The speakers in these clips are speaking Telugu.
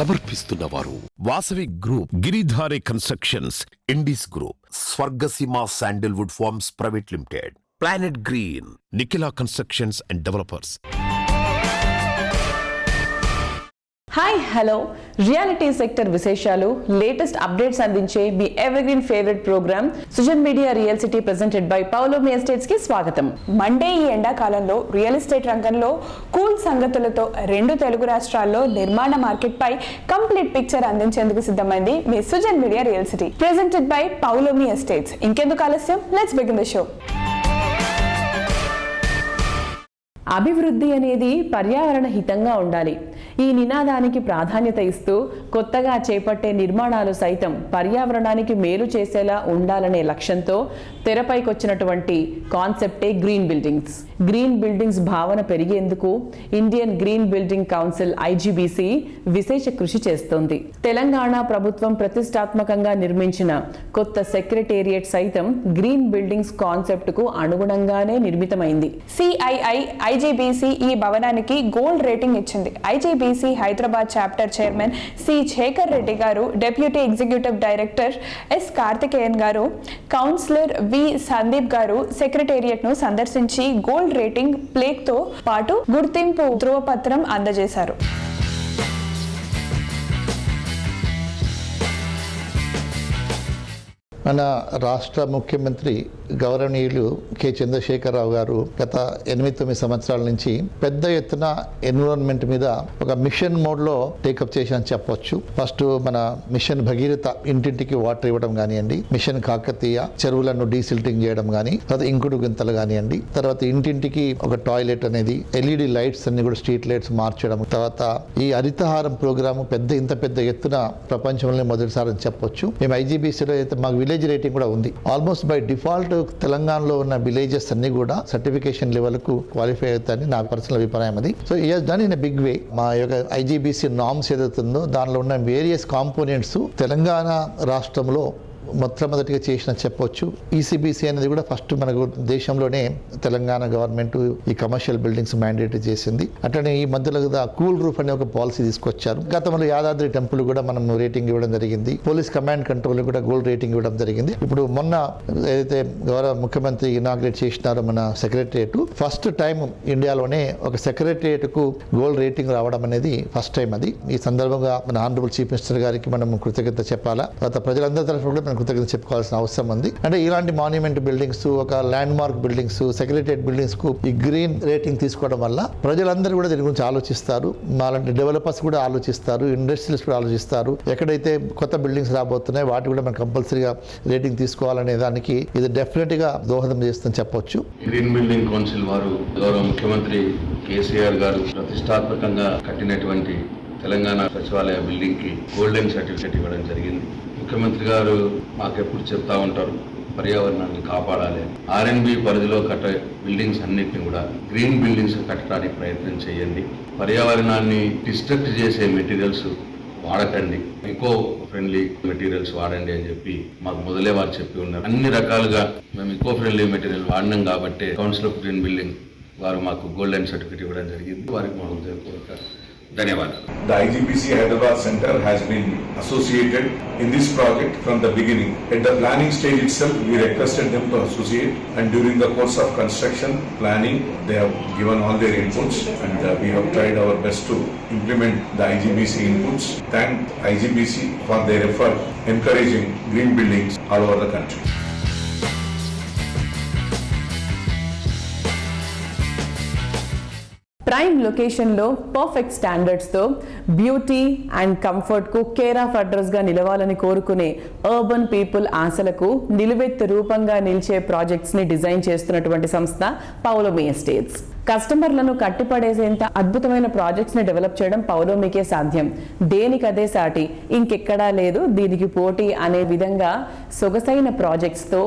సమర్పిస్తున్నవారు Vasavi group, Giridhari constructions, Indis group, Swargaseema sandalwood farms private limited, planet green, Nikhila constructions and developers. Hi hello, reality sector విశేషాలు, లేటెస్ట్ అప్డేట్స్ అందించే మీ evergreen favourite program Sujan media real city presented by Paulomi estates కి స్వాగతం. మండే ఈ ఎండాకాలంలో రియల్ ఎస్టేట్ రంగంలో కూల్ సంగతులతో 2 తెలుగు రాష్ట్రాల్లో నిర్మాణ మార్కెట్ పై కంప్లీట్ పిక్చర్ అందించేందుకు సిద్ధమైంది మీ Sujan media real city presented by Paulomi estates. ఇంకెందుకు ఆలస్యం, లెట్స్ బిగిన్ ద షో. అభివృద్ధి అనేది పర్యావరణ హితంగా ఉండాలి. ఈ నినాదానికి ప్రాధాన్యత ఇస్తూ కొత్తగా చేపట్టే నిర్మాణాలు సైతం పర్యావరణానికి మేలు చేసేలా ఉండాలనే లక్ష్యంతో తెరపైకొచ్చినటువంటి కాన్సెప్టే గ్రీన్ బిల్డింగ్స్. గ్రీన్ బిల్డింగ్స్ భావన పెరిగేందుకు Indian green building council IGBC విశేష కృషి చేస్తోంది. తెలంగాణ ప్రభుత్వం ప్రతిష్టాత్మకంగా నిర్మించిన కొత్త సెక్రటేరియట్ సైతం గ్రీన్ బిల్డింగ్స్ కాన్సెప్ట్ కు అనుగుణంగానే నిర్మితమైంది. CII IGBC ఈ భవనానికి గోల్డ్ రేటింగ్ ఇచ్చింది. IGBC Hyderabad chapter chairman C Shekhar Reddy garu, deputy executive director S Karthikeyan garu, councillor వి సందీప్ గారు సెక్రటేరియట్ ను సందర్శించి గోల్డ్ రేటింగ్ ప్లేక్ తో పాటు గుర్తింపు ధృవపత్రం అందజేశారు. మన రాష్ట్ర ముఖ్యమంత్రి గౌరవనీయులు కె చంద్రశేఖరరావు గారు గత 8-9 సంవత్సరాల నుంచి పెద్ద ఎత్తున ఎన్విరాన్మెంట్ మీద ఒక మిషన్ మోడ్లో టేకప్ చేశారని చెప్పొచ్చు. ఫస్ట్ మన మిషన్ భగీరథ, ఇంటింటికి వాటర్ ఇవ్వడం కానివ్వండి, మిషన్ కాకతీయ చెరువులను డీసిల్టింగ్ చేయడం కానీ, తర్వాత ఇంకుడు గుంతలు కానివ్వండి, తర్వాత ఇంటింటికి ఒక టాయిలెట్ అనేది, LED లైట్స్ అన్ని కూడా స్ట్రీట్ లైట్స్ మార్చడం, తర్వాత ఈ హరితహారం ప్రోగ్రాము ఇంత పెద్ద ఎత్తున ప్రపంచంలో మొదటిసారి అని చెప్పొచ్చు. మేము IGBCలో అయితే మాకు విలేజ్ రేటింగ్ కూడా ఉంది. ఆల్మోస్ట్ బై డిఫాల్ట్ తెలంగాణలో ఉన్న విలేజెస్ అన్ని కూడా సర్టిఫికేషన్ లెవెల్ కు క్వాలిఫై అవుతాయని నా పర్సనల్ అభిప్రాయం అది. So it has done in a big way. మా యొక్క IGBC నార్మ్స్ ఏదైతుందో దానిలో ఉన్న వేరియస్ కాంపోనెంట్స్ తెలంగాణ రాష్ట్రంలో మొట్టమొదటిగా చేసిన చెప్పొచ్చు. ECBC అనేది కూడా ఫస్ట్ మనకు దేశంలోనే తెలంగాణ గవర్నమెంట్ ఈ కమర్షియల్ బిల్డింగ్స్ మ్యాండేటరీ చేసింది. అట్లనే ఈ మధ్యలో కూల్ రూఫ్ అనే ఒక పాలసీ తీసుకొచ్చారు. గతంలో యాదాద్రి టెంపుల్ కూడా మనం రేటింగ్ ఇవ్వడం జరిగింది. పోలీస్ కమాండ్ కంట్రోల్ కూడా గోల్డ్ రేటింగ్ ఇవ్వడం జరిగింది. ఇప్పుడు మొన్న ఏదైతే గౌరవ ముఖ్యమంత్రి ఇనాగ్రేట్ చేసినారో మన సెక్రటరియట్, ఫస్ట్ టైం ఇండియాలోనే ఒక సెక్రటరియట్ కు గోల్డ్ రేటింగ్ రావడం అనేది ఫస్ట్ టైం. అది ఈ సందర్భంగా మన ఆనరబుల్ చీఫ్ మినిస్టర్ గారికి మనం కృతజ్ఞత చెప్పాలా. తర్వాత ప్రజలందరి తరఫున కూడా కృతజ్ఞత చెప్పుకోవాల్సిన అవసరం ఉంది. అంటే ఇలాంటి మాన్యుమెంట్ బిల్డింగ్స్, ఒక land mark buildings, secretariat buildings కు ఈ గ్రీన్ రేటింగ్ తీసుకోవడం వల్ల ప్రజలందరూ కూడా దీని గురించి ఆలోచిస్తారు. అలాంటి డెవలపర్స్ కూడా ఆలోచిస్తారు, ఇండస్ట్రీస్ కూడా ఆలోచిస్తారు. ఎక్కడైతే కొత్త బిల్డింగ్స్ రాబోతున్నాయి వాటి కూడా మనం కంపల్సరీగా రేటింగ్ తీసుకోవాలనే దానికి ఇది డెఫినెట్ గా దోహదం చేస్తుందని చెప్పొచ్చు. గ్రీన్ బిల్డింగ్ కౌన్సిల్ వారు గౌరవ ముఖ్యమంత్రి KCR గారు ప్రతిష్టాత్మకంగా కట్టినటువంటి తెలంగాణ సచివాలయ బిల్డింగ్ కి గోల్డెన్ సర్టిఫికేట్ ఇవ్వడం జరిగింది. ముఖ్యమంత్రి గారు మాకెప్పుడు చెప్తా ఉంటారు, పర్యావరణాన్ని కాపాడాలి. RNB పరిధిలో కట్టే బిల్డింగ్స్ అన్నిటిని కూడా గ్రీన్ బిల్డింగ్స్ కట్టడానికి ప్రయత్నం చేయండి. పర్యావరణాన్ని డిస్ట్రక్ట్ చేసే మెటీరియల్స్ వాడకండి, ఎకో ఫ్రెండ్లీ మెటీరియల్స్ వాడండి అని చెప్పి మాకు మొదలే వారు చెప్పి ఉన్నారు. అన్ని రకాలుగా మేము ఎకో ఫ్రెండ్లీ మెటీరియల్ వాడినాం కాబట్టి కౌన్సిల్ ఆఫ్ గ్రీన్ బిల్డింగ్ వారు మాకు గోల్డెన్ సర్టిఫికేట్ ఇవ్వడం జరిగింది. వారికి మా హృదయపూర్వక ధన్యవాదాలు. The IGBC Hyderabad Center has been associated in this project from the beginning. At the planning stage itself, we requested them to associate, and during the course of construction planning, they have given all their inputs, and we have tried our best to implement the IGBC inputs. Thank IGBC for their effort encouraging green buildings all over the country. Prime లొకేషన్లో పర్ఫెక్ట్ స్టాండర్డ్స్తో బ్యూటీ అండ్ కంఫర్ట్కు కేర్ ఆఫ్ అడ్రస్గా నిలవాలని కోరుకునే అర్బన్ పీపుల్ ఆశలకు నిలువెత్తు రూపంగా నిలిచే ప్రాజెక్ట్స్ని డిజైన్ చేస్తున్నటువంటి సంస్థ పౌలోమి ఎస్టేట్స్. కస్టమర్లను కట్టిపడేసేంత అద్భుతమైన ప్రాజెక్ట్స్ ని డెవలప్ చేయడం పౌలోమికే సాధ్యం. దేనికదే సాటి, ఇంకెక్కడా లేదు దీనికి పోటీ అనే విధంగా సొగసైన ప్రాజెక్ట్స్ తో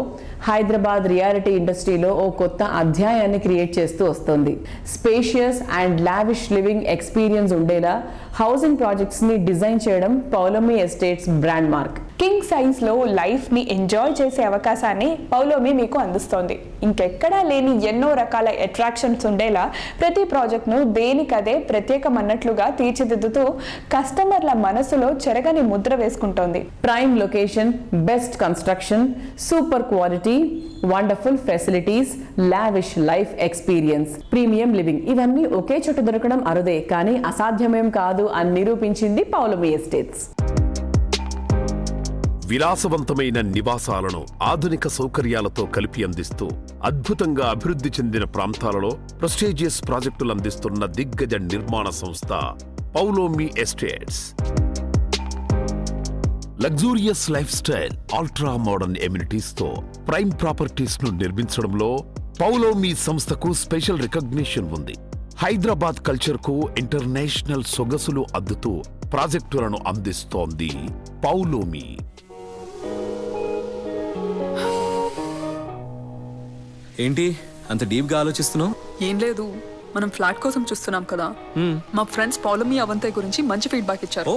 హైదరాబాద్ రియాలిటీ ఇండస్ట్రీలో ఓ కొత్త అధ్యాయాన్ని క్రియేట్ చేస్తూ వస్తుంది. Spacious and lavish living experience ఉండేలా హౌసింగ్ ప్రాజెక్ట్స్ ని డిజైన్ చేయడం Paulomi estates brand mark. King సైజ్లో లైఫ్ని ఎంజాయ్ చేసే అవకాశాన్ని పౌలోమి మీకు అందిస్తోంది. ఇంకెక్కడా లేని ఎన్నో రకాల అట్రాక్షన్స్ ఉండేలా ప్రతి ప్రాజెక్ట్ను దేనికదే ప్రత్యేకమన్నట్లుగా తీర్చిదిద్దుతూ కస్టమర్ల మనసులో చెరగని ముద్ర వేసుకుంటోంది. Prime location, best construction, super quality, wonderful facilities, lavish life experience, premium living ఇవన్నీ ఒకే చోట దొరకడం అరుదే, కానీ అసాధ్యమేం కాదు అని నిరూపించింది పౌలోమి ఎస్టేట్స్. విలాసవంతమైన నివాసాలను ఆధునిక సౌకర్యాలతో కలిపి అందిస్తూ అద్భుతంగా అభివృద్ధి చెందిన ప్రాంతాలలో ప్రెస్టీజియస్ ప్రాజెక్టులు అందిస్తున్న దిగ్గజ నిర్మాణ సంస్థ Paulomi estates. Luxurious life style, ultra modern amenities తో ప్రైమ్ ప్రాపర్టీస్ ను నిర్మించడంలో పౌలోమి సంస్థకు స్పెషల్ రికగ్నిషన్ ఉంది. హైదరాబాద్ కల్చర్ కు ఇంటర్నేషనల్ సొగసులు అద్దుతూ ప్రాజెక్టులను అందిస్తోంది పౌలోమి. ఏంటి అంత డీప్ గా ఆలోచిస్తున్నావు? ఏం లేదు, మనం ఫ్లాట్ కోసం చూస్తున్నాం కదా. మా ఫ్రెండ్స్ పౌలోమి అవంతయ్ గురించి మంచి ఫీడ్బ్యాక్ ఇచ్చారు. ఓ,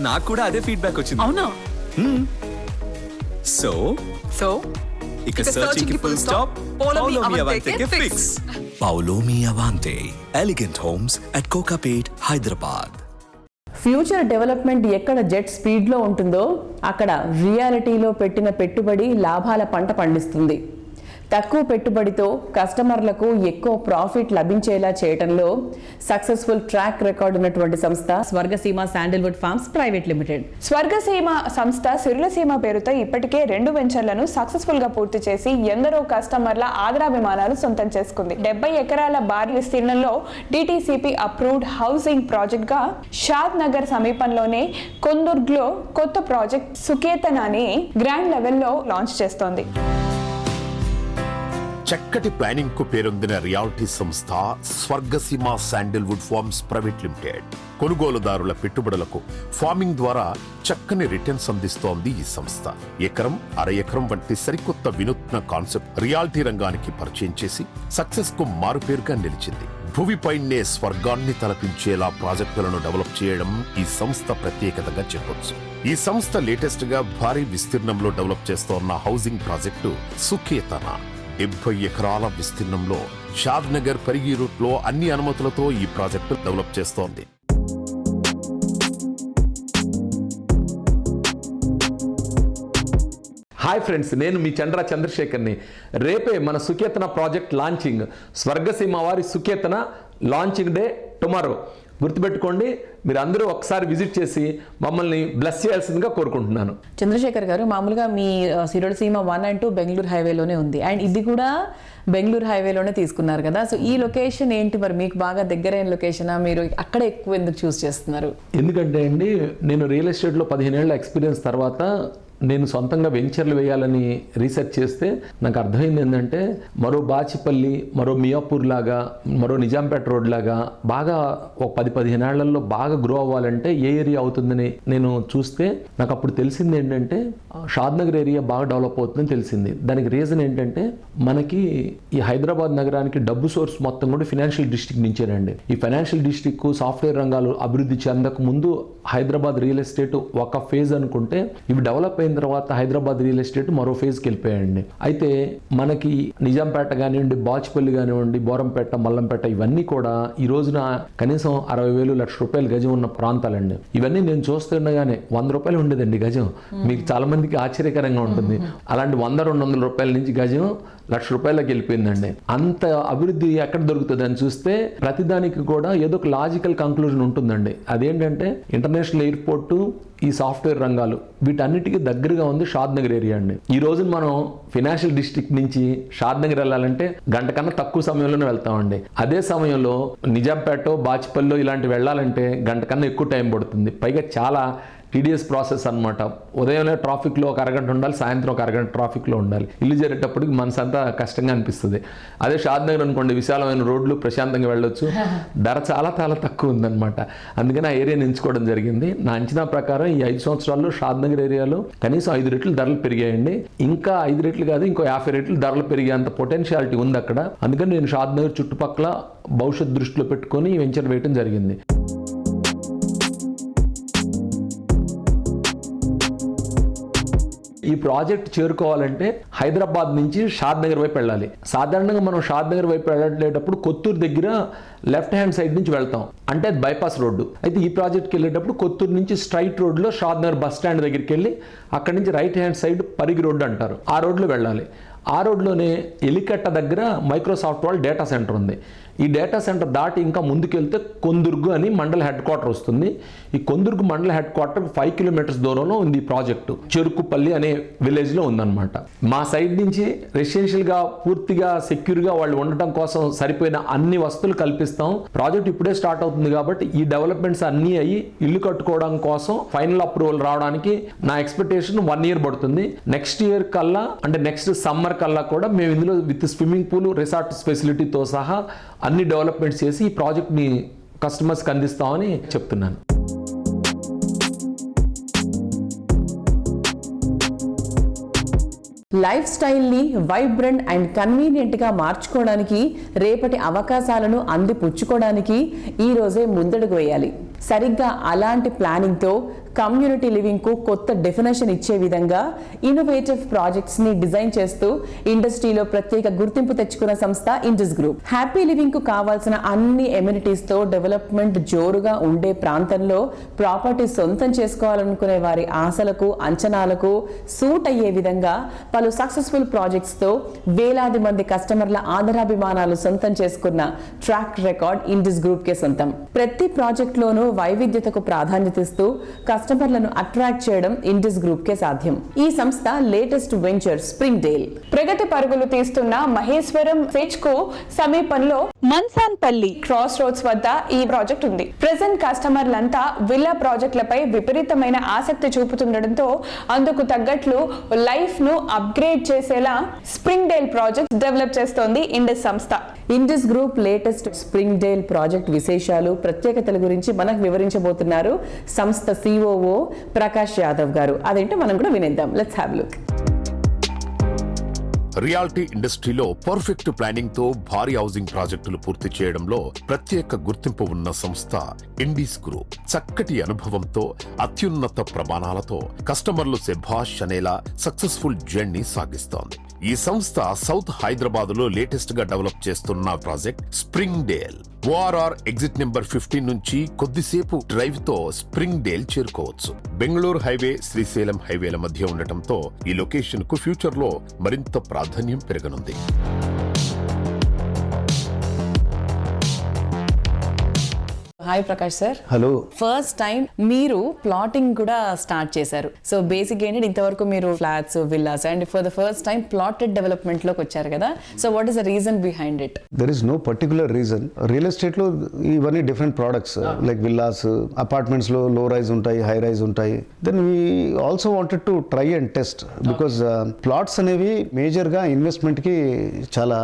నాకు కూడా అదే ఫీడ్బ్యాక్ వచ్చింది. అవునా? సో సో ఇక సర్చింగ్ కి ఫుల్ స్టాప్. పౌలోమి పౌలోమి అవంతయ్కి అవంతయ్కి fix. Paulomi Avante, Elegant Homes at Kokapet, Hyderabad. Future development ఎక్కడ జెట్ స్పీడ్లో ఉంటుందో అక్కడ రియాలిటీలో పెట్టిన పెట్టుబడి లాభాల పంట పండిస్తుంది. తక్కువ పెట్టుబడితో కస్టమర్లకు ఎక్కువ ప్రాఫిట్ లభించేలా చేయడంలో సక్సెస్ఫుల్ ట్రాక్ రికార్డ్ ఉన్నటువంటి సంస్థ Swargaseema sandalwood farms private limited. Swargaseema సంస్థ సిరులసీమ పేరుతో ఇప్పటికే 2 వెంచర్లను సక్సెస్ఫుల్ గా పూర్తి చేసి ఎందరో కస్టమర్ల ఆదరాభిమానాలు సొంతం చేసుకుంది. 70 ఎకరాల భారీ విస్తీర్ణంలో డిటిసిపి అప్రూవ్డ్ హౌసింగ్ ప్రాజెక్ట్ గా షాద్ నగర్ సమీపంలోనే కొందుర్గ్లో కొత్త ప్రాజెక్ట్ సుకేతనాని గ్రాండ్ లెవెల్లో లాంచ్ చేస్తోంది. చక్కటి ప్లానింగ్ కు పేరొందిన రియాలిటీ సంస్థ Swargaseema sandalwood farms private limited కొనుగోలుదారుల పెట్టుబడులకు ఫార్మింగ్ ద్వారా చక్కని రిటర్న్స్ అందిస్తోంది ఈ సంస్థ. ఎకరం, అర ఎకరం వంటి సరికొత్త వినూత్న కాన్సెప్ట్ రియాలిటీ రంగానికి పరిచయం చేసి సక్సెస్ కు మారుపేరుగా నిలిచింది. భూమిపైనే స్వర్గాన్ని తలపించేలా ప్రాజెక్టులను డెవలప్ చేయడం ఈ సంస్థ ప్రత్యేకతగా చెప్పొచ్చు. ఈ సంస్థ లేటెస్ట్ గా భారీ విస్తీర్ణంలో డెవలప్ చేస్తోన్న హౌసింగ్ ప్రాజెక్టు సుకేతన 70 ఎకరాల విస్తీర్ణంలో షాద్ నగర్ పరిగి రూట్ లో అన్ని అనుమతులతో ఈ ప్రాజెక్టు డెవలప్ చేస్తోంది. హాయ్ ఫ్రెండ్స్, నేను మీ చంద్రశేఖర్ని. రేపే మన సుకేతన ప్రాజెక్ట్ లాంచింగ్. స్వర్గసీమ వారి సుకేతన లాంచింగ్ డే టుమారో. గుర్తుపెట్టుకోండి, మీరు అందరూ ఒకసారి విజిట్ చేసి మమ్మల్ని బ్లెస్ చేయాల్సిందిగా కోరుకుంటున్నాను. చంద్రశేఖర్ గారు, మామూలుగా మీ సిరులసీమ 1 and 2 బెంగళూరు హైవేలోనే ఉంది, అండ్ ఇది కూడా బెంగళూరు హైవేలోనే తీసుకున్నారు కదా. సో ఈ లొకేషన్ ఏంటి మరి? మీకు బాగా దగ్గరైన లొకేషనా? మీరు అక్కడ ఎక్కువ ఎందుకు చూస్ చేస్తున్నారు? ఎందుకంటే అండి, నేను రియల్ ఎస్టేట్లో 15 ఏళ్ల ఎక్స్పీరియన్స్ తర్వాత నేను సొంతంగా వెంచర్లు వేయాలని రీసెర్చ్ చేస్తే నాకు అర్థమైంది ఏంటంటే, మరో బాచిపల్లి, మరో మియాపూర్ లాగా, మరో నిజాంపేట రోడ్ లాగా బాగా ఒక 10-15 ఏళ్లలో బాగా గ్రో అవ్వాలంటే ఏ ఏరియా అవుతుందని నేను చూస్తే నాకు అప్పుడు తెలిసింది ఏంటంటే షాద్ నగర్ ఏరియా బాగా డెవలప్ అవుతుందని తెలిసింది. దానికి రీజన్ ఏంటంటే, మనకి ఈ హైదరాబాద్ నగరానికి డబ్బు సోర్స్ మొత్తం కూడా ఫైనాన్షియల్ డిస్ట్రిక్ట్ నుంచేనండి. ఈ ఫైనాన్షియల్ డిస్ట్రిక్ట్ సాఫ్ట్వేర్ రంగాలు అభివృద్ధి చెందక ముందు హైదరాబాద్ రియల్ ఎస్టేట్ ఒక ఫేజ్ అనుకుంటే, ఇవి డెవలప్ అయిన తర్వాత హైదరాబాద్ రియల్ ఎస్టేట్ మరో ఫేజ్కి వెళ్ళిపోయాయండి. అయితే మనకి నిజాంపేట కానివ్వండి, బాచుపల్లి కానివ్వండి, బోరంపేట, మల్లంపేట ఇవన్నీ కూడా ఈ రోజున కనీసం 60,000 లక్ష రూపాయలు గజం ఉన్న ప్రాంతాలండి. ఇవన్నీ నేను చూస్తుండగానే 100 రూపాయలు ఉండేదండి గజం. మీకు చాలా మందికి ఆశ్చర్యకరంగా ఉంటుంది. అలాంటి 100-200 రూపాయల నుంచి గజం లక్ష రూపాయలకి వెళ్ళిపోయిందండి. అంత అభివృద్ధి ఎక్కడ దొరుకుతుంది అని చూస్తే ప్రతిదానికి కూడా ఏదో ఒక లాజికల్ కంక్లూజన్ ఉంటుందండి. అదేంటంటే, ఇంటర్నేషనల్ ఎయిర్పోర్టు, ఈ సాఫ్ట్వేర్ రంగాలు, వీటన్నిటికీ దగ్గరగా ఉంది షాద్ నగర్ ఏరియా అండి. ఈ రోజున మనం ఫైనాన్షియల్ డిస్ట్రిక్ట్ నుంచి షాద్ నగర్ వెళ్ళాలంటే గంట కన్నా తక్కువ సమయంలోనే వెళ్తామండి. అదే సమయంలో నిజాంపేట, బాచిపల్లి ఇలాంటి వెళ్ళాలంటే గంట కన్నా ఎక్కువ టైం పడుతుంది. పైగా చాలా టీడీఎస్ ప్రాసెస్ అనమాట. ఉదయంలో ట్రాఫిక్లో ఒక అరగంట ఉండాలి, సాయంత్రం ఒక అరగంట ట్రాఫిక్లో ఉండాలి. ఇల్లు చేరేటప్పటికి మనసంతా కష్టంగా అనిపిస్తుంది. అదే షాద్ నగర్ అనుకోండి, విశాలమైన రోడ్లు, ప్రశాంతంగా వెళ్ళొచ్చు. ధర చాలా చాలా తక్కువ ఉందన్నమాట. అందుకని ఆ ఏరియాని ఎంచుకోవడం జరిగింది. నా అంచనా ప్రకారం ఈ 5 సంవత్సరాల్లో షాద్ నగర్ ఏరియాలో కనీసం 5 రెట్లు ధరలు పెరిగాయండి. ఇంకా 5 రెట్లు కాదు, ఇంకో 50 రెట్లు ధరలు పెరిగేంత పొటెన్షియాలిటీ ఉంది అక్కడ. అందుకని నేను షాద్ నగర్ చుట్టుపక్కల భవిష్యత్ దృష్టిలో పెట్టుకొని వెంచర్ వేయడం జరిగింది. ఈ ప్రాజెక్ట్ చేరుకోవాలంటే హైదరాబాద్ నుంచి షాద్ నగర్ వైపు వెళ్ళాలి. సాధారణంగా మనం షాద్ నగర్ వైపు వెళ్ళేటప్పుడు కొత్తూరు దగ్గర లెఫ్ట్ హ్యాండ్ సైడ్ నుంచి వెళ్తాం, అంటే అది బైపాస్ రోడ్డు. అయితే ఈ ప్రాజెక్ట్కి వెళ్ళేటప్పుడు కొత్తూరు నుంచి స్ట్రైట్ రోడ్లో షాద్ నగర్ బస్ స్టాండ్ దగ్గరికి వెళ్ళి అక్కడి నుంచి right hand side Parigi road అంటారు, ఆ రోడ్లో వెళ్ళాలి. ఆ రోడ్లోనే ఎలికట్ట దగ్గర మైక్రోసాఫ్ట్ వాళ్ళ డేటా సెంటర్ ఉంది. ఈ డేటా సెంటర్ దాటి ఇంకా ముందుకెళ్తే కొందుర్గు అని మండల హెడ్ క్వార్టర్ వస్తుంది. ఈ కొందుర్గు మండల హెడ్ క్వార్టర్ 5 కిలోమీటర్స్ దూరంలో ఉంది ఈ ప్రాజెక్టు. చెరుకుపల్లి అనే విలేజ్లో ఉందన్నమాట. మా సైడ్ నుంచి రెసిడెన్షియల్గా పూర్తిగా సెక్యూర్గా వాళ్ళు ఉండటం కోసం సరిపోయిన అన్ని వసతులు కల్పిస్తాం. ప్రాజెక్ట్ ఇప్పుడే స్టార్ట్ అవుతుంది కాబట్టి ఈ డెవలప్మెంట్స్ అన్నీ అయ్యి ఇల్లు కట్టుకోవడం కోసం ఫైనల్ అప్రూవల్ రావడానికి నా ఎక్స్పెక్టేషన్ 1 year పడుతుంది. నెక్స్ట్ ఇయర్ కల్లా, అంటే నెక్స్ట్ సమ్మర్ కల్లా కూడా మేము ఇందులో విత్ స్విమ్మింగ్ పూల్, రిసార్ట్స్ ఫెసిలిటీతో సహా అన్ని డెవలప్మెంట్స్ చేసి ఈ ప్రాజెక్ట్ని కస్టమర్స్కి అందిస్తామని చెప్తున్నాను. లైఫ్ స్టైల్ని వైబ్రెంట్ అండ్ కన్వీనియంట్గా మార్చుకోవడానికి, రేపటి అవకాశాలను అందిపుచ్చుకోవడానికి ఈ రోజే ముందడుగు వేయాలి. సరిగ్గా అలాంటి ప్లానింగ్తో కమ్యూనిటీ లివింగ్కు కొత్త డెఫినేషన్ ఇచ్చే విధంగా ఇన్నోవేటివ్ ప్రాజెక్ట్స్ని డిజైన్ చేస్తూ ఇండస్ట్రీలో ప్రత్యేక గుర్తింపు తెచ్చుకున్న సంస్థ ఇండస్ గ్రూప్. హ్యాపీ లివింగ్కు కావాల్సిన అన్ని ఎమ్యూనిటీస్తో డెవలప్మెంట్ జోరుగా ఉండే ప్రాంతంలో ప్రాపర్టీ సొంతం చేసుకోవాలనుకునే వారి ఆశలకు, అంచనాలకు సూట్ అయ్యే విధంగా పలు సక్సెస్ఫుల్ ప్రాజెక్ట్స్తో వేలాది మంది కస్టమర్ల ఆదరాభిమానాలు సొంతం చేసుకున్న ట్రాక్ రికార్డ్ ఇండస్ గ్రూప్కే సొంతం. ప్రతి ప్రాజెక్ట్లోనూ వైవిధ్యతకు ప్రాధాన్యత ఇస్తూ కస్టమర్లను అట్రాక్ట్ చేయడం ఇండస్ గ్రూప్ కే సాధ్యం. ఈ సంస్థ లేటెస్ట్ వెంచర్ స్ప్రింగ్ డేల్. ప్రగతి పరుగులు తీస్తున్న మహేశ్వరం సెచ్ కు సమీపంలో మన్సాన్పల్లి క్రాస్ రోడ్స్ వద్ద ఈ ప్రాజెక్ట్ ఉంది. ప్రెజెంట్ కస్టమర్లంతా విల్లా ప్రాజెక్టులపై విపరీతమైన ఆసక్తి చూపుతుండటంతో అందుకు తగ్గట్లు లైఫ్ ను అప్గ్రేడ్ చేసేలా స్ప్రింగ్ డేల్ ప్రాజెక్ట్ డెవలప్ చేస్తోంది ఇండస్ సంస్థ. Indus group latest spring dale project విశేషాలు, ప్రత్యేకతల గురించి మనకు వివరించబోతున్నారు సంస్థ COO ప్రకాష్ యాదవ్ గారు. అదేంటో మనం కూడా వినేద్దాం. Let's have look. రియాలిటీ ఇండస్ట్రీలో పర్ఫెక్ట్ ప్లానింగ్ తో భారీ హౌసింగ్ ప్రాజెక్టులు పూర్తి చేయడంలో ప్రత్యేక గుర్తింపు ఉన్న సంస్థ ఇండిస్ గ్రూప్. చక్కటి అనుభవంతో, అత్యున్నత ప్రమాణాలతో కస్టమర్లు శభాష్ అనేలా సక్సెస్ఫుల్ జర్నీ సాగిస్తోంది. ఈ సంస్థ సౌత్ హైదరాబాద్ లో లేటెస్ట్ గా డెవలప్ చేస్తున్న project spring dale. ORR exit number 15 నుంచి కొద్దిసేపు డ్రైవ్ తో స్ప్రింగ్ డేల్ చేరుకోవచ్చు. బెంగళూరు హైవే, శ్రీశైలం హైవేల మధ్య ఉండటంతో ఈ లొకేషన్ కు ఫ్యూచర్ లో మరింత ప్రాధాన్యం పెరగనుంది. Hi Prakash sir. Hello. First time మీరు ప్లాటింగ్ కూడా స్టార్ట్ చేశారు. సో బేసిక్ ఏంటంటే ఇంతవరకు మీరు flats, villas and for the first time plotted development లోకి వచ్చారు కదా. సో what is the reason behind it? There is no particular reason. Real estate లో ఇవన్నీ different products like villas, apartments లో లో రైజ్ ఉంటాయి, హై రైజ్ ఉంటాయి. Then we also wanted to try and test because plots అనేవి మేజర్ గా ఇన్వెస్ట్మెంట్ కి చాలా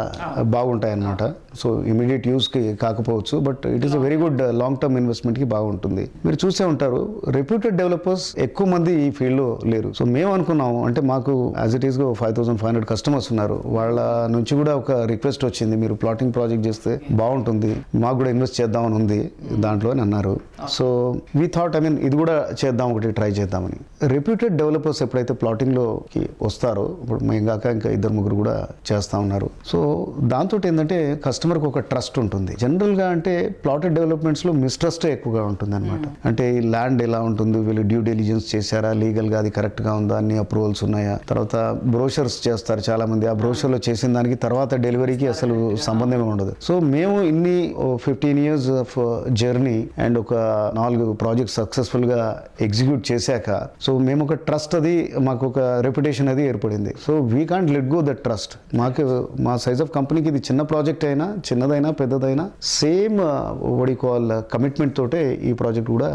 బాగుంటాయి అన్నమాట. సో ఇమీడియట్ యూస్ కి కాకపోవచ్చు, but it is a very good long term investment కి బాగుంటుంది. మీరు చూసే ఉంటారు రెప్యూటెడ్ డెవలపర్స్ ఎక్కువ మంది ఈ ఫీల్డ్ లో లేరు. సో మేము అనుకున్నాము, అంటే మాకు యాజ్ ఇట్ ఈస్ గా 5500 కస్టమర్స్ ఉన్నారు. వాళ్ళ నుంచి కూడా ఒక రిక్వెస్ట్ వచ్చింది, మీరు ప్లాటింగ్ ప్రాజెక్ట్ చేస్తే బాగుంటుంది, మాకు కూడా ఇన్వెస్ట్ చేద్దామని ఉంది దాంట్లో అని అన్నారు. సో వీ థాట్ ఇది కూడా చేద్దాం, ఒకటి ట్రై చేద్దామని. రెప్యూటెడ్ డెవలపర్స్ ఎప్పుడైతే ప్లాటింగ్ లోకి వస్తారో, ఇప్పుడు మేము కాక ఇంకా 2-3 కూడా చేస్తా ఉన్నారు. సో దాంతో ఏంటంటే కస్టమర్కి ఒక ట్రస్ట్ ఉంటుంది. జనరల్ గా అంటే ప్లాటెడ్ డెవలప్మెంట్స్ లో మిస్ట్రస్టే ఎక్కువగా ఉంటుంది అనమాట. అంటే ఈ ల్యాండ్ ఎలా ఉంటుంది, వీళ్ళు డ్యూ డెలిజెన్స్ చేశారా, లీగల్ గా అది కరెక్ట్ గా ఉందా, అన్ని అప్రూవల్స్ ఉన్నాయా, తర్వాత బ్రోషర్స్ చేస్తారు చాలా మంది, ఆ బ్రోషర్ లో చేసిన దానికి తర్వాత డెలివరీకి అసలు సంబంధమే ఉండదు. సో మేము ఇన్ని 15 years ఆఫ్ జర్నీ అండ్ ఒక 4 ప్రాజెక్ట్స్ సక్సెస్ఫుల్ గా ఎగ్జిక్యూట్ చేశాక, సో మేము ఒక ట్రస్ట్, అది మాకు ఒక రెప్యుటేషన్ అది ఏర్పడింది. So we can't let go that trust. మాకు మా సైజ్ ఆఫ్ కంపెనీకి ఇది చిన్న ప్రాజెక్ట్ అయినా, చిన్నదైనా పెద్దదైనా సేమ్ వడి కాల్ కమిట్మెంట్ తోటే ఈ ప్రాజెక్ట్ కూడా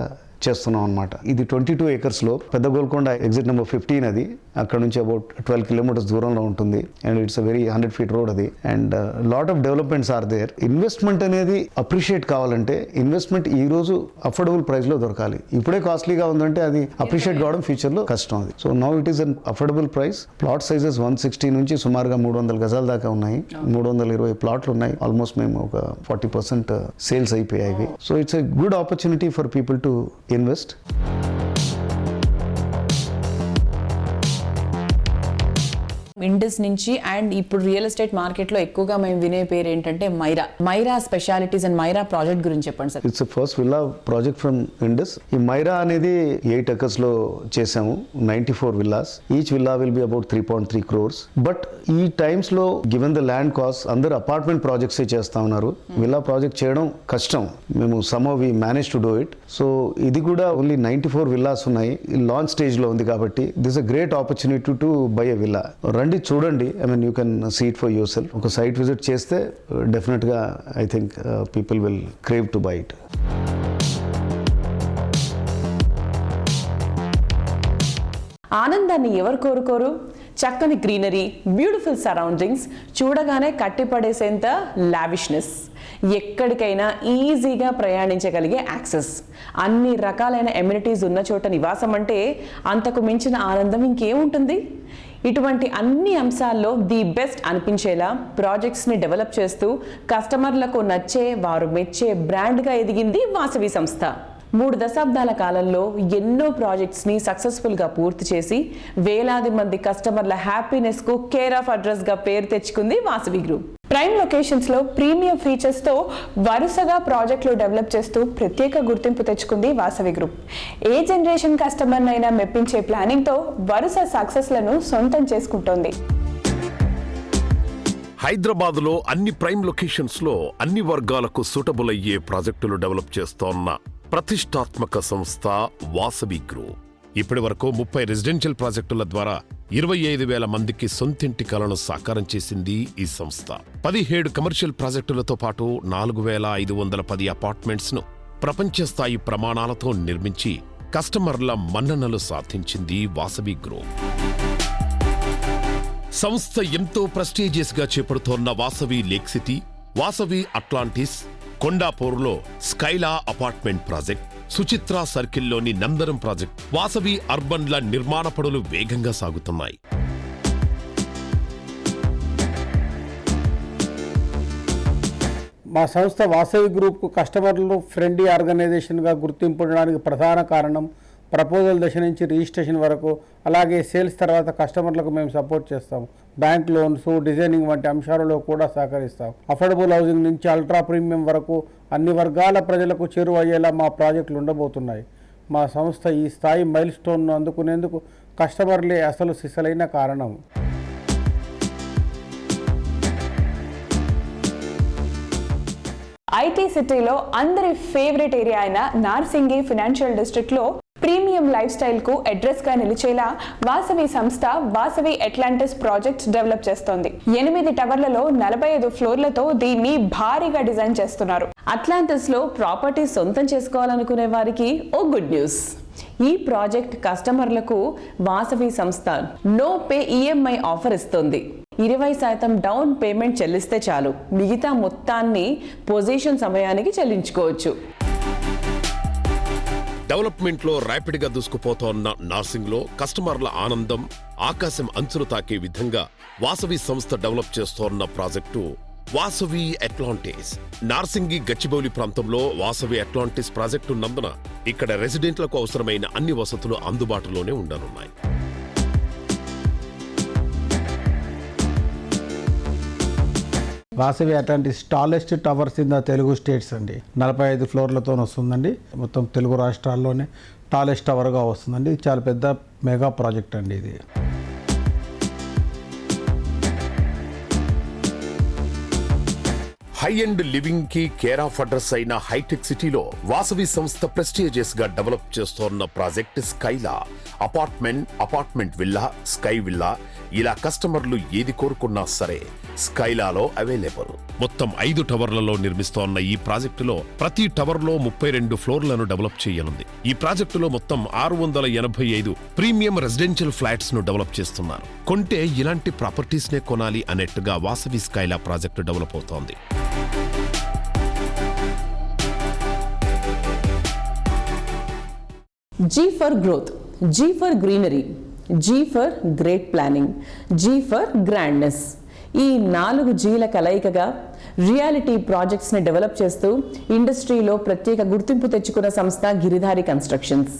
చేస్తున్నాం అనమాట. ఇది 22 acres లో పెద్ద గోల్కొండ ఎగ్జిట్ నెంబర్ 15 అది. అక్కడ నుంచి అబౌట్ 12 kilometers దూరంలో ఉంటుంది. And it's a very 100 feet road అది. And lot of developments are there. Investment అనేది అప్రిషియేట్ కావాలంటే ఇన్వెస్ట్మెంట్ ఈ రోజు అఫోర్డబుల్ ప్రైస్ లో దొరకాలి. ఇప్పుడే కాస్ట్లీగా ఉందంటే అది అప్రిషియేట్ కావడం ఫ్యూచర్ లో కష్టం అది. So now it is an affordable price. Plot sizes 160 నుంచి సుమారుగా 300 గజాల దాకా ఉన్నాయి. 320 ప్లాట్లు ఉన్నాయి. ఆల్మోస్ట్ మేము ఒక 40% సేల్స్ అయిపోయాయి. So it's a good opportunity for people to invest. Indus నుంచి అండ్ ఇప్పుడు రియల్ ఎస్టేట్ మార్కెట్ లో ఎక్కువగా మేము వినే పేరు ఏంటంటే Myra specialties and Myra project గురించి చెప్పండి sir. It's first villa project from Indus. ఈ మైరా అనేది 8 acres లో చేసాము, 94 villas. Each villa will be about 3.3 crores. But ఈ టైమ్స్ లో గివెన్ ద ల్యాండ్ కాస్ట్ అందరు అపార్ట్మెంట్ ప్రాజెక్ట్స్ చేస్తా ఉన్నారు. విల్లా ప్రాజెక్ట్ చేయడం కష్టం. మేము some we manage to do it. So ఇది కూడా ఓన్లీ 94 villas ఉన్నాయి. లాంచ్ స్టేజ్ లో ఉంది కాబట్టి this a great opportunity to buy a villa. రండి చూడండి, I mean you can see it for yourself. ఒక సైట్ విజిట్ చేస్తే డెఫినెట్గా I think people will crave to buy it. ఆనందాన్ని ఎవరు కోరుకోరు? చక్కని గ్రీనరీ, బ్యూటిఫుల్ సరౌండింగ్స్, చూడగానే కట్టిపడేసేంత లావిష్నెస్, ఎక్కడికైనా ఈజీగా ప్రయాణించగలిగే యాక్సెస్, అన్ని రకాలైన ఎమ్యూనిటీస్ ఉన్న చోట నివాసం అంటే అంతకు మించిన ఆనందం ఇంకేముంటుంది? ఇటువంటి అన్ని అంశాల్లో ది బెస్ట్ అనిపించేలా ప్రాజెక్ట్స్ని డెవలప్ చేస్తూ కస్టమర్లకు నచ్చే, వారు మెచ్చే బ్రాండ్గా ఎదిగింది వాసవి సంస్థ. 3 దశాబ్దాల కాలంలో ఎన్నో ప్రాజెక్ట్స్ని సక్సెస్ఫుల్గా పూర్తి చేసి వేలాది మంది కస్టమర్ల హ్యాపీనెస్కు కేర్ ఆఫ్ అడ్రస్గా పేరు తెచ్చుకుంది వాసవి గ్రూప్. ప్రైమ్ లొకేషన్స్లో ప్రీమియం ఫీచర్స్తో వరుసగా ప్రాజెక్టులు డెవలప్ చేస్తూ ప్రత్యేక గుర్తింపు తెచ్చుకుంది వాసవి గ్రూప్. ఏ జనరేషన్ కస్టమర్నైనా మెప్పించే ప్లానింగ్తో వరుస సక్సెస్లను సొంతం చేసుకుంటోంది. హైదరాబాద్ లో అన్ని ప్రైమ్ లొకేషన్స్ లో అన్ని వర్గాలకు సూటబుల్ అయ్యే ప్రాజెక్టులు డెవలప్ చేస్తోన్న ప్రతిష్టాత్మక సంస్థ వాసవి గ్రూప్. ఇప్పటి వరకు 30 రెసిడెన్షియల్ ప్రాజెక్టుల ద్వారా 25,000 మందికి సొంతింటి కలను సాకారం చేసింది ఈ సంస్థ. 17 కమర్షియల్ ప్రాజెక్టులతో పాటు 4,510 అపార్ట్మెంట్స్ ను ప్రపంచ స్థాయి ప్రమాణాలతో నిర్మించి కస్టమర్ల మన్ననలు సాధించింది వాసవి గ్రూప్. సంస్థ ఎంతో ప్రెస్టీజియస్ గా చేపడుతోన్న Vasavi lake city, Vasavi Atlantis, కొండాపూర్లో స్కైలా అపార్ట్మెంట్ ప్రాజెక్ట్, సుచిత్రా సర్కిల్లోని నందరం ప్రాజెక్ట్, వాసవి అర్బన్ల నిర్మాణ పనులు వేగంగా సాగుతున్నాయి. మా సంస్థ వాసవి గ్రూప్కు కస్టమర్లు ఫ్రెండ్లీ ఆర్గనైజేషన్గా గుర్తింపు ఉండడానికి ప్రధాన కారణం ప్రపోజల్ దశ నుంచి రిజిస్ట్రేషన్ వరకు, అలాగే సేల్స్ తర్వాత కస్టమర్లకు మేము సపోర్ట్ చేస్తాం. బ్యాంక్ లోన్స్, డిజైనింగ్ వంటి అంశాలలో కూడా సహకరిస్తాం. అఫోర్డబుల్ హౌసింగ్ నుంచి అల్ట్రా ప్రీమియం వరకు అన్ని వర్గాల ప్రజలకు చేరువయ్యేలా మా ప్రాజెక్టులు ఉండబోతున్నాయి. మా సంస్థ ఈ స్థాయి మైల్ స్టోన్ను అందుకునేందుకు కస్టమర్లే అసలు సిసలైన కారణం. ఐటీ సిటీలో అందరి ఫేవరెట్ ఏరియా అయిన నార్సింగి ఫైనాన్షియల్ డిస్ట్రిక్ట్లో ప్రీమియం లైఫ్ స్టైల్కు అడ్రస్గా నిలిచేలా వాసవి సంస్థ వాసవి అట్లాంటిస్ ప్రాజెక్ట్స్ డెవలప్ చేస్తోంది. 8 టవర్లలో 45 ఫ్లోర్లతో దీన్ని భారీగా డిజైన్ చేస్తున్నారు. అట్లాంటిస్ లో ప్రాపర్టీ సొంతం చేసుకోవాలనుకునే వారికి ఓ గుడ్ న్యూస్. ఈ ప్రాజెక్ట్ కస్టమర్లకు వాసవి సంస్థ నో పే ఈఎంఐ ఆఫర్ ఇస్తుంది. 20% డౌన్ పేమెంట్ చెల్లిస్తే చాలు, మిగతా మొత్తాన్ని పొజిషన్ సమయానికి చెల్లించుకోవచ్చు. డెవలప్మెంట్ లో ర్యాపిడ్ గా దూసుకుపోతోన్న నార్సింగ్ లో కస్టమర్ల ఆనందం ఆకాశం అంచులు తాకే విధంగా వాసవి సంస్థ డెవలప్ చేస్తోన్న ప్రాజెక్టు వాసవి అట్లాంటిస్. నార్సింగి గచ్చిబౌలి ప్రాంతంలో వాసవి అట్లాంటిస్ ప్రాజెక్టు నందున ఇక్కడ రెసిడెంట్లకు అవసరమైన అన్ని వసతులు అందుబాటులోనే ఉండనున్నాయి. Vasavi Atlantis tallest towers in the Telugu states అండి. 45 ఫ్లోర్లతో వస్తుందండి. మొత్తం తెలుగు రాష్ట్రాల్లోనే టాలెస్ట్ టవర్గా వస్తుందండి. ఇది చాలా పెద్ద మెగా ప్రాజెక్ట్ అండి ఇది. హై అండ్ లివింగ్ కి కేర్ ఆఫ్ అడ్రస్ అయిన హైటెక్ సిటీలో వాసవి సంస్థ ప్రెస్టీజియస్ గా డెవలప్ చేస్తోన్న project Skyla apartment villa, sky villa, ఇలా కస్టమర్లు ఏది కోరుకున్నా సరే స్కైలాలో అవైలబుల్. మొత్తం 5 టవర్లలో నిర్మిస్తోన్న ఈ ప్రాజెక్టులో ప్రతి టవర్లో 32 ఫ్లోర్లను డెవలప్ చేయనుంది. ఈ ప్రాజెక్టులో మొత్తం 685 ప్రీమియం రెసిడెన్షియల్ ఫ్లాట్స్ ను డెవలప్ చేస్తున్నారు. కొంటే ఇలాంటి ప్రాపర్టీస్ నే కొనాలి అన్నట్టుగా వాసవి స్కైలా ప్రాజెక్టు డెవలప్ అవుతోంది. G for growth, G for greenery, G for great planning, G for grandness. ఈ 4 Gల కలయికగా రియాలిటీ ప్రాజెక్ట్స్ ని డెవలప్ చేస్తూ ఇండస్ట్రీలో ప్రత్యేక గుర్తింపు తెచ్చుకున్న సంస్థ గిరిధారి కన్స్ట్రక్షన్స్.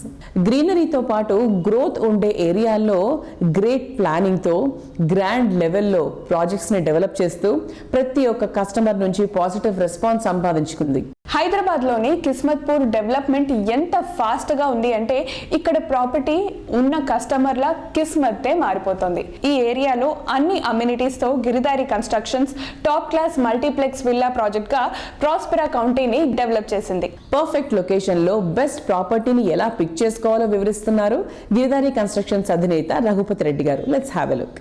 గ్రీనరీతో పాటు గ్రోత్ ఉండే ఏరియాల్లో గ్రేట్ ప్లానింగ్ తో గ్రాండ్ లెవెల్లో ప్రాజెక్ట్స్ ని డెవలప్ చేస్తూ ప్రతి ఒక్క కస్టమర్ నుంచి పాజిటివ్ రెస్పాన్స్ సంపాదించుకుంది. హైదరాబాద్లోని కిస్మత్పూర్ డెవలప్మెంట్ ఎంత ఫాస్ట్గా ఉంది అంటే ఇక్కడ ప్రాపర్టీ ఉన్న కస్టమర్ల కిస్మత్తే మారిపోతుంది. ఈ ఏరియాలో అన్ని అమ్యూనిటీస్తో Giridhari constructions top class multiplex villa ప్రాజెక్ట్గా ప్రాస్పెరా కౌంటీని డెవలప్ చేసింది. పర్ఫెక్ట్ లొకేషన్లో బెస్ట్ ప్రాపర్టీని ఎలా పిక్ చేసుకోవాలో వివరిస్తున్నారు గిరిధారి కన్స్ట్రక్షన్స్ అధినేత రఘుపతి రెడ్డి గారు. Let's have a look.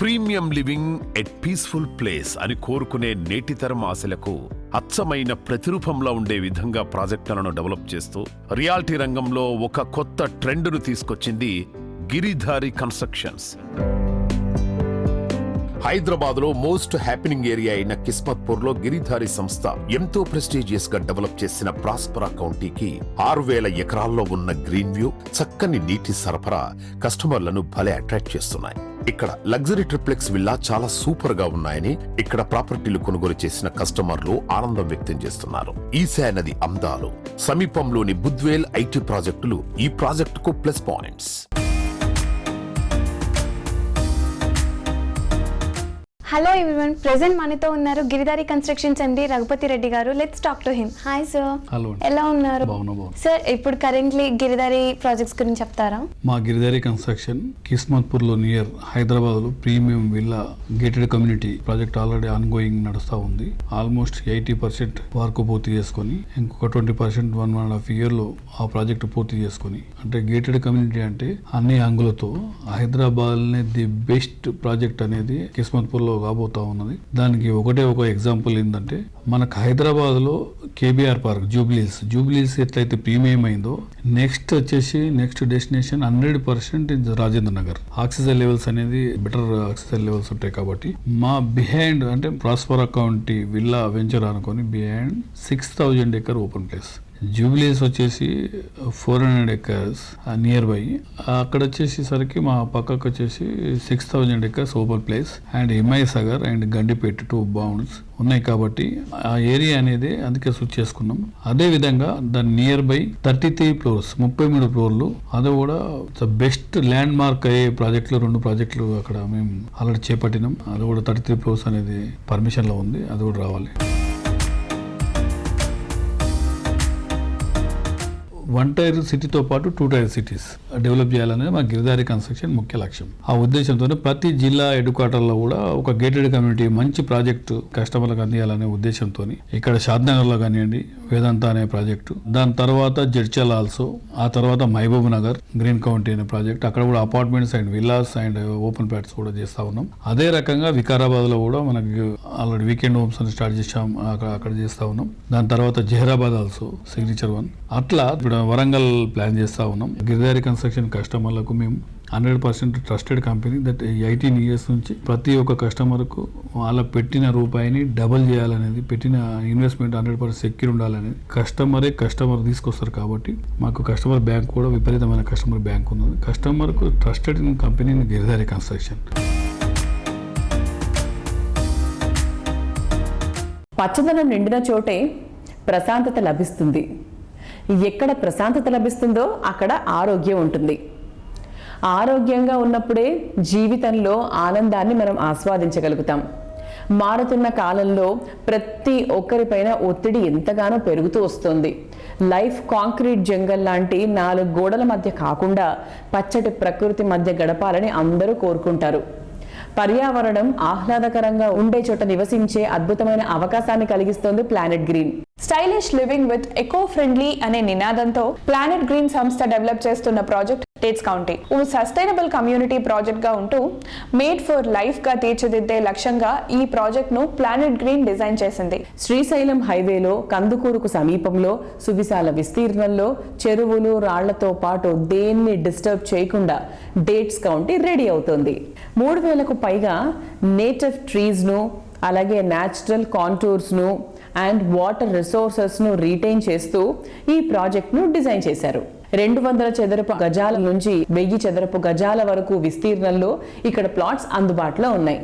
Premium living at peaceful place అని కోరుకునే నేటితరం ఆశలకు అచ్చమైన ప్రతిరూపంలో ఉండే విధంగా ప్రాజెక్టులను డెవలప్ చేస్తూ రియాలిటీ రంగంలో ఒక కొత్త ట్రెండ్ను తీసుకొచ్చింది గిరిధారి కన్స్ట్రక్షన్స్. హైదరాబాద్ లో మోస్ట్ హ్యాపెనింగ్ ఏరియా అయిన కిస్మత్పూర్ లో గిరిధారి సంస్థ ఎంతో ప్రెస్టీజియస్ గా డెవలప్ చేసిన ప్రాస్పరా కౌంటీకి 6,000 ఎకరాల్లో ఉన్న గ్రీన్ వ్యూ, చక్కని నీటి సరఫరా కస్టమర్లను భలే అట్రాక్ట్ చేస్తున్నాయి. ఇక్కడ లగ్జరీ ట్రిప్లెక్స్ విల్లా చాలా సూపర్ గా ఉన్నాయని ఇక్కడ ప్రాపర్టీలు కొనుగోలు చేసిన కస్టమర్లు ఆనందం వ్యక్తం చేస్తున్నారు. ఈశా నది అందాలు, సమీపంలోని బుద్వేల్ ఐటీ ప్రాజెక్టులు ఈ ప్రాజెక్టుకు plus points. Hello everyone, present మనతో ఉన్నారు గిరిధారి కన్స్ట్రక్షన్స్ ఎండి రఘుపతి రెడ్డి గారు. Let's talk to him. Hi sir. Hello. ఎలా ఉన్నారు సార్? ఇప్పుడు కరెంట్లీ గిరిధారి ప్రాజెక్ట్స్ గురించి చెప్తారా? మా గిరిధారి కన్స్ట్రక్షన్ కిస్మత్పూర్ లో నియర్ హైదరాబాద్ లో premium villa gated community project already on going నడుస్తా ఉంది. ఆల్మోస్ట్ 80% వర్క్ పూర్తి చేసుకొని ఇంకొక 20% 1.5 year లో ఆ ప్రాజెక్ట్ పూర్తి చేసుకొని, అంటే గేటెడ్ కమ్యూనిటీ అంటే అన్ని హంగులతో హైదరాబాద్ ది బెస్ట్ ప్రాజెక్ట్ అనేది కిస్మత్పూర్ లో కాబోతా ఉన్నది. దానికి ఒకటే ఒక ఎగ్జాంపుల్ ఏంటంటే, మనకు హైదరాబాద్ లో కేబీఆర్ పార్క్ జూబ్లీస్ ఎట్లయితే ప్రీమియం అయిందో, next destination 100% Rajendra Nagar. Oxygen levels అనేది బెటర్ ఆక్సిజన్ లెవెల్స్ ఉంటాయి కాబట్టి మా బిహైండ్ అంటే ప్రాస్పరా కౌంటీ విల్లా వెంచర్ అనుకొని బిహైండ్ 6,000 acre ఓపెన్ ప్లేస్. జూబ్లీస్ వచ్చేసి 400 acres నియర్ బై. అక్కడ వచ్చేసరికి మా పక్కకు వచ్చేసి 6,000 acres open place and Himayat Sagar and Gandipet 2 bounds ఉన్నాయి కాబట్టి ఆ ఏరియా అనేది అందుకే స్విచ్ చేసుకున్నాం. అదే విధంగా దాని నియర్ బై 33 floors 33 ఫ్లోర్లు, అది కూడా బెస్ట్ ల్యాండ్ మార్క్ అయ్యే ప్రాజెక్టులు 2 ప్రాజెక్టులు అక్కడ మేము ఆల్రెడీ చేపట్టినాం. అది కూడా 33 floors అనేది పర్మిషన్ లో ఉంది, అది కూడా రావాలి. 1 tier సిటీతో పాటు 2 tier సిటీస్ డెవలప్ చేయాలనేది మా గిరిధారి కన్స్ట్రక్షన్ ముఖ్య లక్ష్యం. ఆ ఉద్దేశంతోనే ప్రతి జిల్లా హెడ్ క్వార్టర్లో కూడా ఒక గేటెడ్ కమ్యూనిటీ మంచి ప్రాజెక్టు కస్టమర్లకు అందియాలనే ఉద్దేశంతో ఇక్కడ షాద్నగర్లో కానివ్వండి వేదాంత అనే ప్రాజెక్టు, దాని తర్వాత జడ్చల్ ఆల్సో, ఆ తర్వాత మహబూబ్ నగర్ గ్రీన్ కౌంటీ అనే ప్రాజెక్ట్, అక్కడ కూడా apartments and villas and open plots కూడా చేస్తా ఉన్నాం. అదే రకంగా వికారాబాద్ లో కూడా మనకి ఆల్రెడీ వీకెండ్ హోమ్స్ అని స్టార్ట్ చేసాం, అక్కడ చేస్తా ఉన్నాం. దాని తర్వాత జహీరాబాద్ ఆల్సో సిగ్నేచర్ 1. అట్లా ఇప్పుడు వరంగల్ ప్లాన్ చేస్తా ఉన్నాం. గిరిధారి కన్స్ట్రక్షన్ కస్టమర్లకు మేము 100% ట్రస్టెడ్ కంపెనీ. దట్ 18 years నుంచి ప్రతి ఒక్క కస్టమర్కు వాళ్ళ పెట్టిన రూపాయిని డబల్ చేయాలనేది, పెట్టిన ఇన్వెస్ట్మెంట్ 100% సెక్యూర్ ఉండాలనేది కస్టమర్ తీసుకొస్తారు. కాబట్టి మాకు కస్టమర్ బ్యాంక్ కూడా విపరీతమైన కస్టమర్ బ్యాంక్ ఉన్నది. కస్టమర్కు ట్రస్టెడ్ కంపెనీ గిరిధారి కన్స్ట్రక్షన్. పచ్చదనం నిండిన చోటే ప్రశాంతత లభిస్తుంది. ఎక్కడ ప్రశాంతత లభిస్తుందో అక్కడ ఆరోగ్యం ఉంటుంది. ఆరోగ్యంగా ఉన్నప్పుడే జీవితంలో ఆనందాన్ని మనం ఆస్వాదించగలుగుతాం. మారుతున్న కాలంలో ప్రతి ఒక్కరిపైన ఒత్తిడి ఎంతగానో పెరుగుతూ వస్తుంది. లైఫ్ కాంక్రీట్ జంగల్ లాంటి 4 గోడల మధ్య కాకుండా పచ్చటి ప్రకృతి మధ్య గడపాలని అందరూ కోరుకుంటారు. పర్యావరణం ఆహ్లాదకరంగా ఉండే చోట నివసించే అద్భుతమైన అవకాశాన్ని కలిగిస్తోంది planet green. Stylish living with eco friendly అనే నినాదంతో ప్లానెట్ గ్రీన్ సంస్థ డెవలప్ చేస్తున్న ప్రాజెక్ట్ డేట్స్ కౌంటీ ఓ సస్టైనబుల్ కమ్యూనిటీ ప్రాజెక్ట్ గా ఉంటూ మేడ్ ఫర్ లైఫ్ గా తీర్చిదిద్దే లక్ష్యంగా ఈ ప్రాజెక్ట్ ను ప్లానెట్ గ్రీన్ డిజైన్ చేసింది. శ్రీశైలం హైవేలో కందుకూరుకు సమీపంలో సువిశాల విస్తీర్ణంలో చెరువులు రాళ్లతో పాటు దేన్ని డిస్టర్బ్ చేయకుండా డేట్స్ కౌంటీ రెడీ అవుతోంది. 3,000కు పైగా నేటివ్ ట్రీస్ ను, అలాగే న్యాచురల్ కాంటూర్స్ ను అండ్ వాటర్ రిసోర్సెస్ ను రీటైన్ చేస్తూ ఈ ప్రాజెక్ట్ ను డిజైన్ చేశారు. 200 చదరపు గజాల నుంచి 1000 చదరపు గజాల వరకు విస్తీర్ణంలో ఇక్కడ ప్లాట్స్ అందుబాటులో ఉన్నాయి.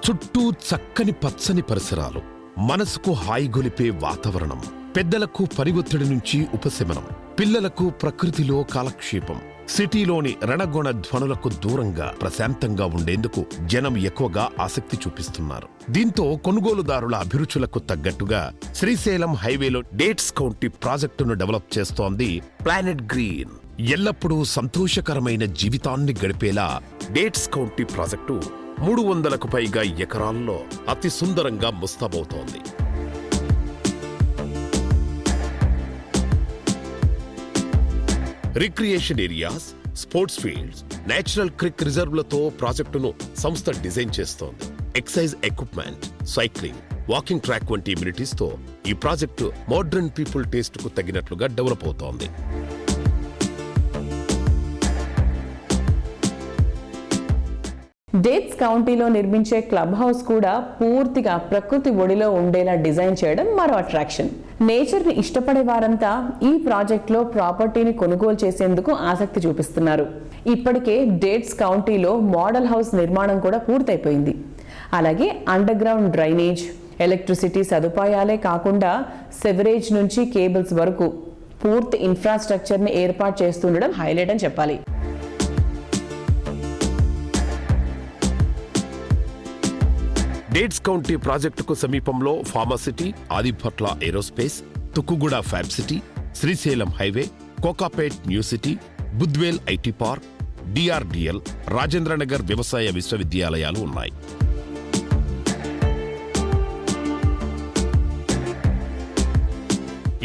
చుట్టూ చక్కని పచ్చని పరిసరాలు, మనసుకు హాయిగొలిపే వాతావరణం, పెద్దలకు పని ఒత్తిడి నుంచి ఉపశమనం, పిల్లలకు ప్రకృతిలో కాలక్షేపం. సిటీలోని రణగొణ ధ్వనులకు దూరంగా ప్రశాంతంగా ఉండేందుకు జనం ఎక్కువగా ఆసక్తి చూపిస్తున్నారు. దీంతో కొనుగోలుదారుల అభిరుచులకు తగ్గట్టుగా శ్రీశైలం హైవేలో డేట్స్ కౌంటీ ప్రాజెక్టును డెవలప్ చేస్తోంది ప్లానెట్ గ్రీన్. ఎల్లప్పుడూ సంతోషకరమైన జీవితాన్ని గడిపేలా డేట్స్ కౌంటీ ప్రాజెక్టు 300కు పైగా ఎకరాల్లో అతి సుందరంగా ముస్తాబవుతోంది. Recreation areas, sports fields, natural creek రిజర్వ్లతో ప్రాజెక్టును సంస్థ డిజైన్ చేస్తోంది. Exercise equipment, cycling, walking track వంటి ఎమ్యూనిటీస్ తో ఈ ప్రాజెక్టు మోడర్న్ పీపుల్ టేస్ట్ కు తగినట్లుగా డెవలప్ అవుతోంది. డేట్స్ కౌంటీలో నిర్మించే క్లబ్ హౌస్ కూడా పూర్తిగా ప్రకృతి ఒడిలో ఉండేలా డిజైన్ చేయడం మరో అట్రాక్షన్. నేచర్ని ఇష్టపడే వారంతా ఈ ప్రాజెక్ట్లో ప్రాపర్టీని కొనుగోలు చేసేందుకు ఆసక్తి చూపిస్తున్నారు. ఇప్పటికే డేట్స్ కౌంటీలో మోడల్ హౌస్ నిర్మాణం కూడా పూర్తయిపోయింది. అలాగే అండర్ గ్రౌండ్ డ్రైనేజ్, ఎలక్ట్రిసిటీ సదుపాయాలే కాకుండా సెవరేజ్ నుంచి కేబుల్స్ వరకు పూర్తి ఇన్ఫ్రాస్ట్రక్చర్ని ఏర్పాటు చేస్తుండడం హైలైట్ అని చెప్పాలి. డేట్స్ కౌంటీ ప్రాజెక్టుకు సమీపంలో pharma city, Adibatla aerospace, Tukkuguda fab city, Srisailam highway, Kokapet new city, Budvel IT park, DRDL, Rajendranagar వ్యవసాయ విశ్వవిద్యాలయాలు ఉన్నాయి.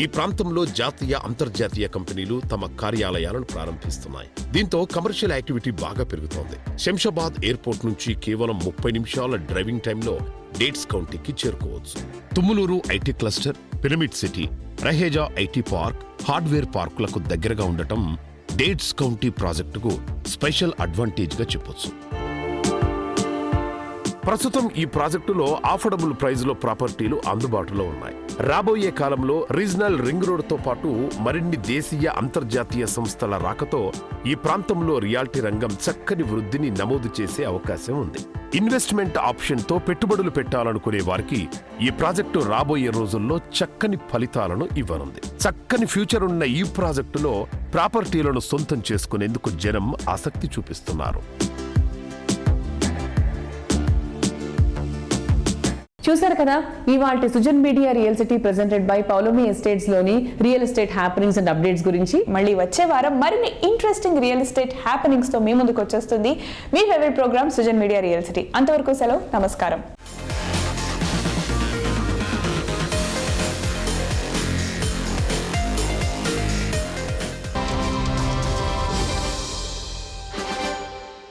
ఈ ప్రాంతంలో జాతీయ, అంతర్జాతీయ కంపెనీలు తమ కార్యాలయాలను ప్రారంభిస్తున్నాయి. దీంతో కమర్షియల్ యాక్టివిటీ బాగా పెరుగుతోంది. శంషాబాద్ ఎయిర్పోర్ట్ నుంచి కేవలం 30 నిమిషాల డ్రైవింగ్ టైంలో డేట్స్ కౌంటీకి చేరుకోవచ్చు. Tummaluru IT cluster, pyramid city, Raheja IT park, hardware పార్కులకు దగ్గరగా ఉండటం డేట్స్ కౌంటీ ప్రాజెక్టుకు స్పెషల్ అడ్వాంటేజ్ గా చెప్పొచ్చు. ప్రస్తుతం ఈ ప్రాజెక్టులో అఫోర్డబుల్ ప్రైజ్ లో ప్రాపర్టీలు అందుబాటులో ఉన్నాయి. రాబోయే కాలంలో రీజనల్ రింగ్ రోడ్ తో పాటు మరిన్ని దేశీయ, అంతర్జాతీయ సంస్థల రాకతో ఈ ప్రాంతంలో రియాలిటీ రంగం చక్కని వృద్ధిని నమోదు చేసే అవకాశం ఉంది. ఇన్వెస్ట్మెంట్ ఆప్షన్ తో పెట్టుబడులు పెట్టాలనుకునే వారికి ఈ ప్రాజెక్టు రాబోయే రోజుల్లో చక్కని ఫలితాలను ఇవ్వనుంది. చక్కని ఫ్యూచర్ ఉన్న ఈ ప్రాజెక్టులో ప్రాపర్టీలను సొంతం చేసుకునేందుకు జనం ఆసక్తి చూపిస్తున్నారు. చూశారు కదా ఇవాల్టి Sujan media real city presented by Paulomi estates లోని real estate happenings and updates గురించి. మళ్ళీ వచ్చే వారం మరిన్ని ఇంట్రెస్టింగ్ రియల్ ఎస్టేట్ హ్యాపెనింగ్స్ తో మీ ముందుకు వచ్చేస్తుంది మీ favourite program Sujan media real city. అంతవరకు సెలవు, నమస్కారం.